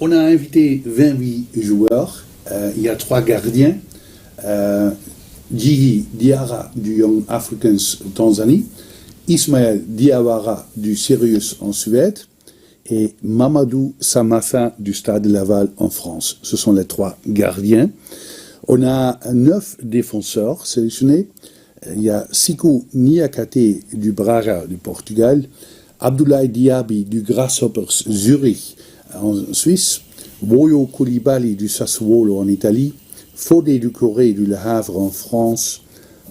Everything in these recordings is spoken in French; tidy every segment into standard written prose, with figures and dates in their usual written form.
On a invité 28 joueurs. Il y a 3 gardiens. Djigui Diarra du Young Africans Tanzanie, Ismaël Diawara du Sirius en Suède et Mamadou Samassa du Stade Laval en France. Ce sont les 3 gardiens. On a 9 défenseurs sélectionnés. Il y a Sikou Niakate du Braga du Portugal, Abdoulaye Diaby du Grasshoppers Zurich en Suisse, Woyo Koulibaly du Sassuolo en Italie, Fodé Doucouré du Le Havre en France,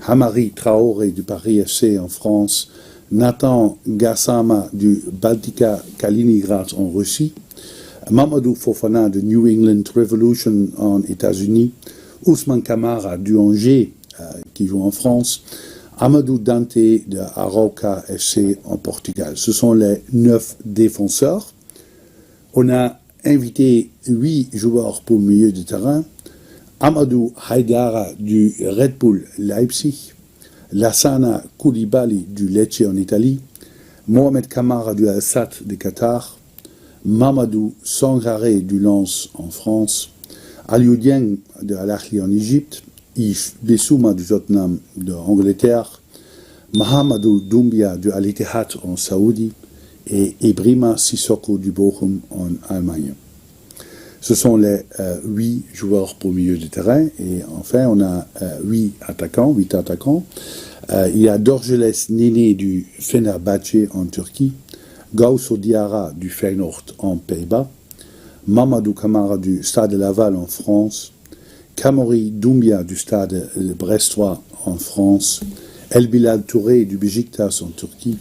Hamari Traoré du Paris FC en France, Nathan Gassama du Baltika Kaliningrad en Russie, Mamadou Fofana de New England Revolution en États-Unis, Ousmane Kamara du Angers qui joue en France, Amadou Dante de Arauca FC en Portugal. Ce sont les 9 défenseurs. On a invité 8 joueurs pour milieu de terrain. Amadou Haidara du Red Bull Leipzig, Lassana Koulibaly du Lecce en Italie, Mohamed Kamara du Al-Sadd de Qatar, Mamadou Sangaré du Lens en France, Aliou Dieng de Al-Ahly en Égypte, Yves Bissouma du Tottenham de Angleterre, Mahamadou Doumbia du Al-Ittihad en Saoudi et Ibrahima Sissoko du Bochum en Allemagne. Ce sont les 8 joueurs pour milieu de terrain et enfin on a 8 attaquants. Il y a Dorgeles Nene du Fenerbahçe en Turquie, Gausso Diarra du Feyenoord en Pays-Bas, Mamadou Kamara du Stade Laval en France, Kamori Doumbia du Stade Brestois en France, El Bilal Touré du Beşiktaş en Turquie,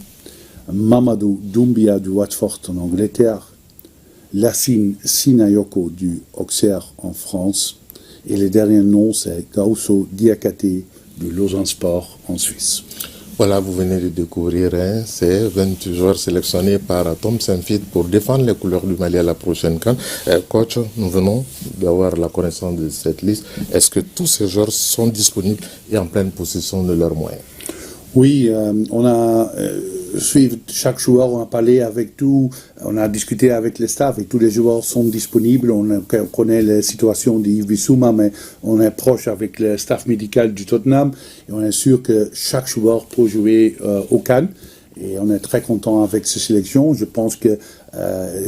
Mamadou Doumbia du Watford en Angleterre, Lassine Sinayoko du Auxerre en France et le dernier nom c'est Gausso Diakate du Lausanne Sport en Suisse. Voilà, vous venez de découvrir ces 28 joueurs sélectionnés par Tom Saintfiet pour défendre les couleurs du Mali à la prochaine CAN. Coach, nous venons d'avoir la connaissance de cette liste. Est-ce que tous ces joueurs sont disponibles et en pleine possession de leurs moyens? Oui, on a suivi chaque joueur, on a parlé avec tout, on a discuté avec les staffs et tous les joueurs sont disponibles. On connaît la situation d'Yves Bissouma, mais on est proche avec le staff médical du Tottenham et on est sûr que chaque joueur peut jouer au CAN. Et on est très content avec ces sélections. Je pense que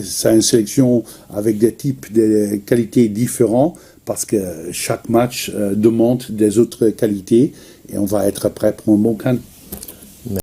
c'est une sélection avec des types de qualités différents parce que chaque match demande des autres qualités et on va être prêt pour un bon CAN.